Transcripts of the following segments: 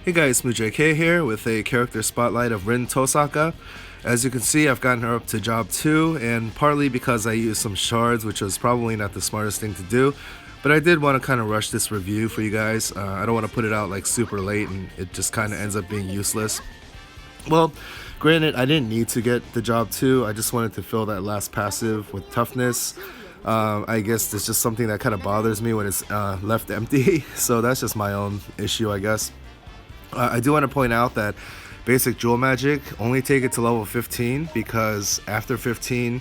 Hey guys, SmoothJK here with a character spotlight of RIN TOHSAKA. As you can see, I've gotten her up to job 2, and partly because I used some shards, which was probably not the smartest thing to do, but I did want to kind of rush this review for you guys. I don't want to put it out like super late and it just kind of ends up being useless. Well, granted, I didn't need to get the job 2, I just wanted to fill that last passive with toughness. I guess it's just something that kind of bothers me when it's left empty, so that's just my own issue, I guess. I do want to point out that basic jewel magic only take it to level 15 because after 15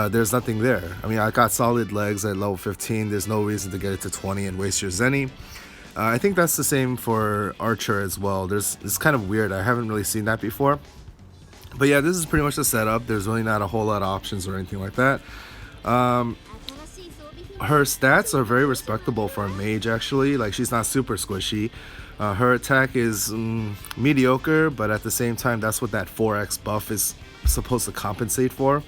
there's nothing there. I mean, I got solid legs at level 15. There's no reason to get it to 20 and waste your zenny. I think that's the same for archer as well. It's kind of weird. I haven't really seen that before. But yeah, this is pretty much the setup. There's really not a whole lot of options or anything like that. Her stats are very respectable for a mage actually. Like, she's not super squishy. Her attack is mediocre, but at the same time, that's what that 4x buff is supposed to compensate for.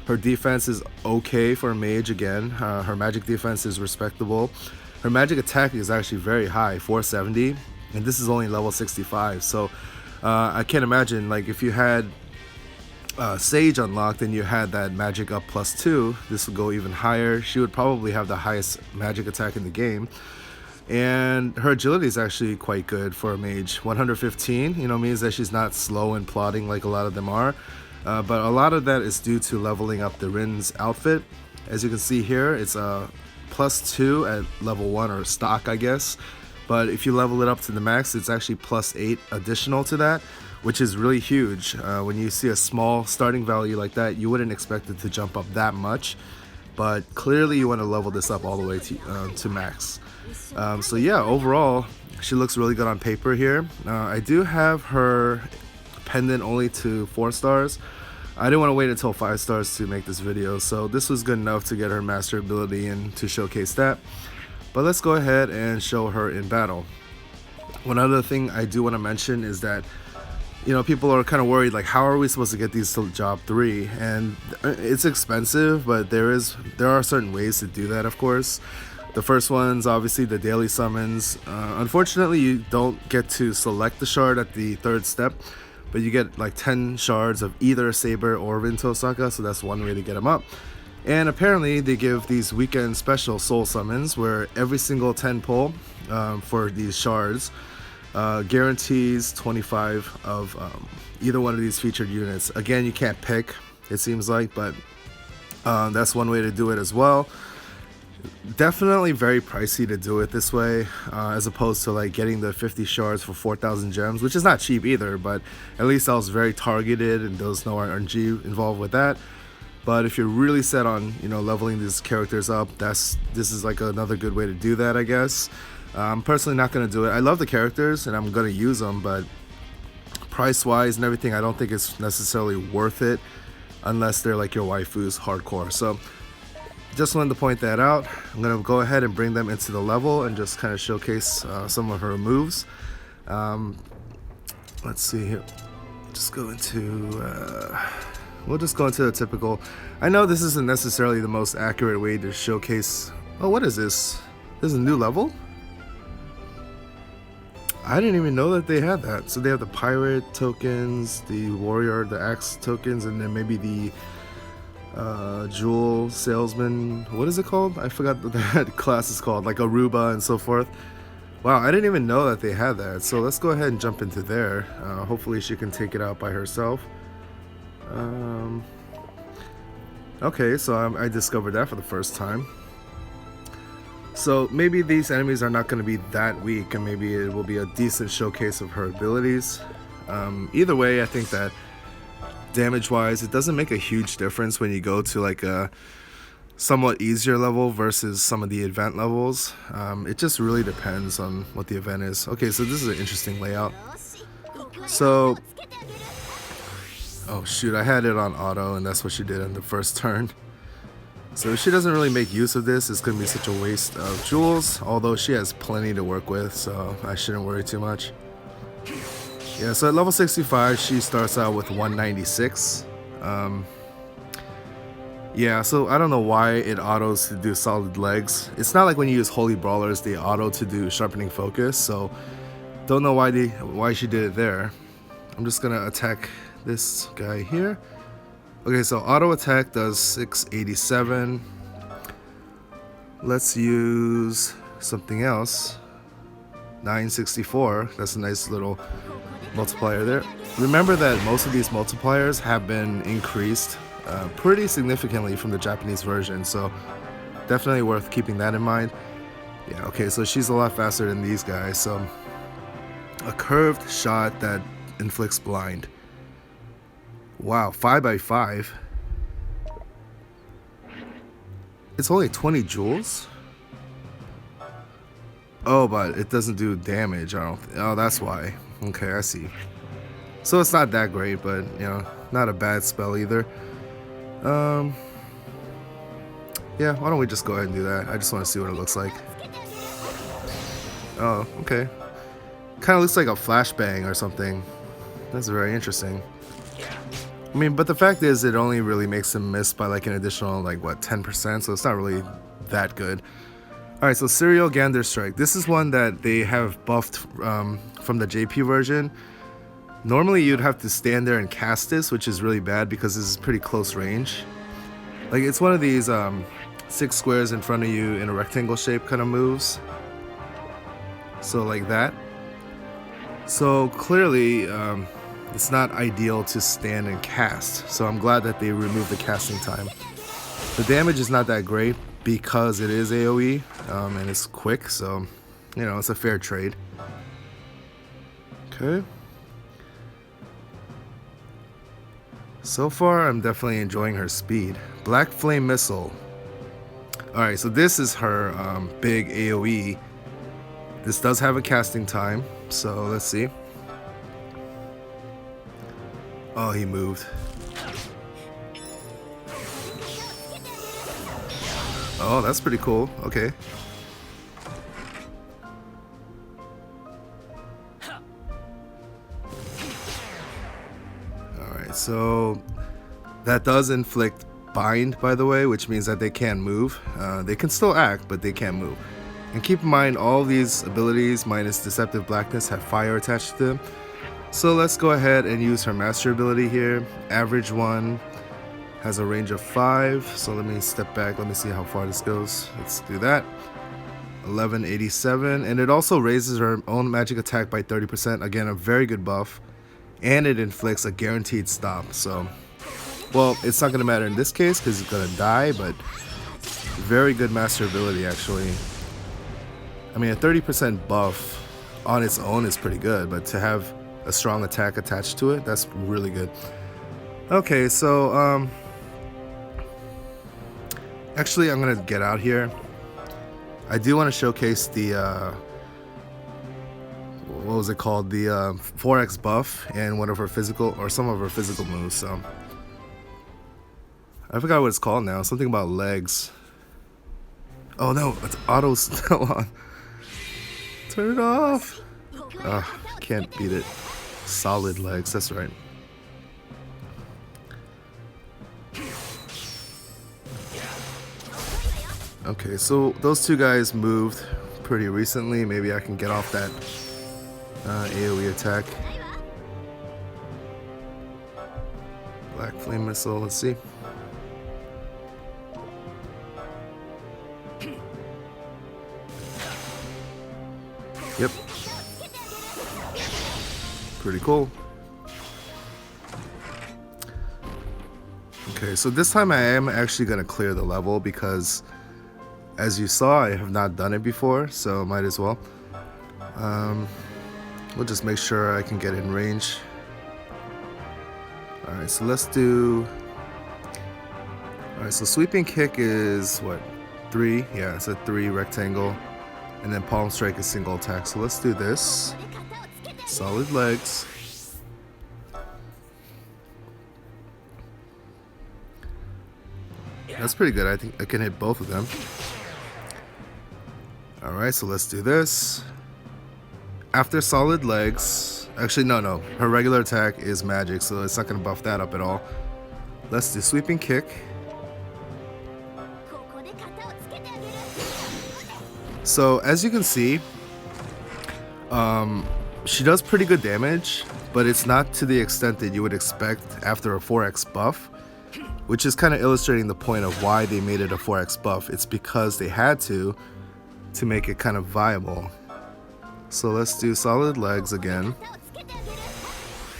Her defense is okay for a mage again. Her magic defense is respectable. Her magic attack is actually very high, 470, and this is only level 65. So I can't imagine, like, if you had Sage unlocked and you had that magic up +2, this would go even higher. She would probably have the highest magic attack in the game. And her agility is actually quite good for a mage. 115, means that she's not slow and plodding like a lot of them are. But a lot of that is due to leveling up the Rin's outfit. As you can see here, it's a +2 at level 1, or stock, I guess. But if you level it up to the max, it's actually +8 additional to that, which is really huge. When you see a small starting value like that, you wouldn't expect it to jump up that much. But clearly you want to level this up all the way to max. So yeah, overall, she looks really good on paper here. I do have her pendant only to 4 stars. I didn't want to wait until 5 stars to make this video, so this was good enough to get her master ability and to showcase that. But let's go ahead and show her in battle. One other thing I do want to mention is that people are kind of worried, like, how are we supposed to get these to job 3? And it's expensive, but there are certain ways to do that, of course. The first one's obviously the daily summons. Unfortunately, you don't get to select the shard at the 3rd step, but you get like 10 shards of either Saber or RIN TOHSAKA, so that's one way to get them up. And apparently they give these weekend special soul summons where every single 10 pull for these shards guarantees 25 of either one of these featured units. Again, you can't pick, it seems like, but that's one way to do it as well. Definitely very pricey to do it this way, as opposed to like getting the 50 shards for 4,000 gems, which is not cheap either, but at least I was very targeted and there was no RNG involved with that. But if you're really set on leveling these characters up, this is like another good way to do that, I guess. I'm personally not going to do it. I love the characters and I'm going to use them, but price wise and everything, I don't think it's necessarily worth it unless they're like your waifus hardcore. So just wanted to point that out. I'm going to go ahead and bring them into the level and just kind of showcase some of her moves. Let's see here. Just go into we'll just go into the typical. I know this isn't necessarily the most accurate way to showcase. Oh, what is this? This is a new level? I didn't even know that they had that. So they have the pirate tokens, the warrior, the axe tokens, and then maybe the jewel salesman. What is it called? I forgot what that class is called, like Aruba and so forth. Wow, I didn't even know that they had that. So let's go ahead and jump into there. Hopefully she can take it out by herself. Okay, so I discovered that for the first time. So maybe these enemies are not going to be that weak, and maybe it will be a decent showcase of her abilities. Either way, I think that damage wise, it doesn't make a huge difference when you go to like a somewhat easier level versus some of the event levels. It just really depends on what the event is. Okay, so this is an interesting layout. So, oh shoot, I had it on auto and that's what she did in the first turn. So if she doesn't really make use of this, it's going to be such a waste of jewels, although she has plenty to work with, so I shouldn't worry too much. Yeah, so at level 65, she starts out with 196. Yeah, so I don't know why it autos to do solid legs. It's not like when you use Holy Brawlers, they auto to do Sharpening Focus, so Don't know why she did it there. I'm just gonna attack this guy here. Okay, so auto attack does 687. Let's use something else. 964. That's a nice little multiplier there. Remember that most of these multipliers have been increased pretty significantly from the Japanese version, so definitely worth keeping that in mind. Yeah, okay, so she's a lot faster than these guys. So a curved shot that inflicts blind. Wow, 5x5. It's only 20 joules? Oh, but it doesn't do damage. Oh, that's why. Okay, I see. So it's not that great, but you know, not a bad spell either. Yeah, why don't we just go ahead and do that? I just want to see what it looks like. Oh, okay. Kind of looks like a flashbang or something. That's very interesting. I mean, but the fact is, it only really makes him miss by like an additional, like, what, 10%? So it's not really that good. Alright, so Serial Gander Strike. This is one that they have buffed from the JP version. Normally, you'd have to stand there and cast this, which is really bad because this is pretty close range. Like, it's one of these 6 squares in front of you in a rectangle shape kind of moves. So, like that. So, clearly, it's not ideal to stand and cast, so I'm glad that they removed the casting time. The damage is not that great because it is AoE and it's quick, so you know, it's a fair trade. Okay. So far, I'm definitely enjoying her speed. Black Flame Missile. Alright, so this is her big AoE. This does have a casting time, so let's see. Oh, he moved. Oh, that's pretty cool. Okay. Alright, so that does inflict bind, by the way, which means that they can't move. They can still act, but they can't move. And keep in mind, all these abilities minus Deceptive Blackness have fire attached to them. So let's go ahead and use her master ability here. Average one has a range of 5. So let me step back. Let me see how far this goes. Let's do that. 1187. And it also raises her own magic attack by 30%. Again, a very good buff. And it inflicts a guaranteed stop. So, well, it's not going to matter in this case because it's going to die. But very good master ability, actually. I mean, a 30% buff on its own is pretty good. But to have a strong attack attached to it, that's really good. Okay, so actually I'm gonna get out here. I do want to showcase the what was it called, the 4x buff and one of her physical, or some of her physical moves. So I forgot what it's called now, something about legs. Oh no, it's auto still on. Turn it off. Can't beat it. Solid legs, that's right. Okay, so those two guys moved pretty recently. Maybe I can get off that AoE attack. Black Flame Missile, let's see. Yep. Pretty cool. Okay, so this time I am actually going to clear the level because, as you saw, I have not done it before, so might as well. We'll just make sure I can get in range. Alright, so let's do... Alright, so Sweeping Kick is, what, 3? Yeah, it's a 3 rectangle. And then Palm Strike is single attack, so let's do this. Solid legs. That's pretty good. I think I can hit both of them. Alright, so let's do this. After solid legs, actually no, her regular attack is magic, so it's not going to buff that up at all. Let's do Sweeping Kick. So as you can see, She does pretty good damage, but it's not to the extent that you would expect after a 4x buff, which is kind of illustrating the point of why they made it a 4x buff. It's because they had to make it kind of viable. So let's do solid legs again,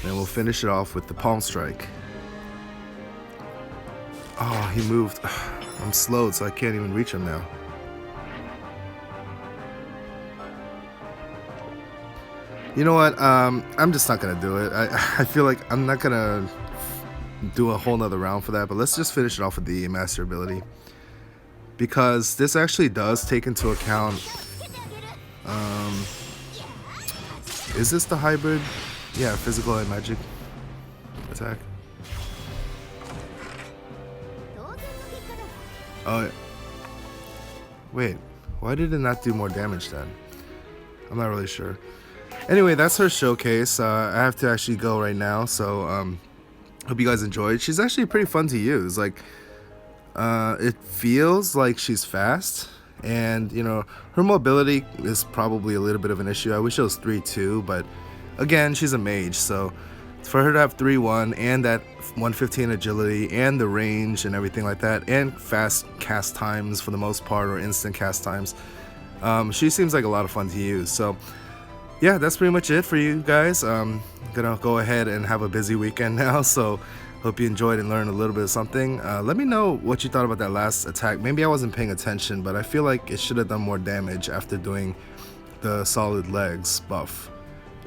and we'll finish it off with the palm strike. Oh, he moved. I'm slowed, so I can't even reach him now. You know what? I'm just not gonna do it. I feel like I'm not gonna do a whole nother round for that. But let's just finish it off with the master ability, because this actually does take into account. Is this the hybrid? Yeah, physical and magic attack. Oh, wait. Why did it not do more damage then? I'm not really sure. Anyway, that's her showcase. I have to actually go right now, so hope you guys enjoyed. She's actually pretty fun to use. Like, it feels like she's fast, and you know, her mobility is probably a little bit of an issue. I wish it was 3-2, but again, she's a mage, so for her to have 3-1 and that 115 agility and the range and everything like that, and fast cast times for the most part, or instant cast times, she seems like a lot of fun to use. So yeah, that's pretty much it for you guys. Gonna go ahead and have a busy weekend now, so hope you enjoyed and learned a little bit of something. Let me know what you thought about that last attack. Maybe I wasn't paying attention, but I feel like it should have done more damage after doing the solid legs buff.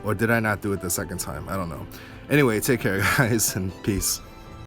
Or did I not do it the second time? I don't know. Anyway, take care guys, and peace.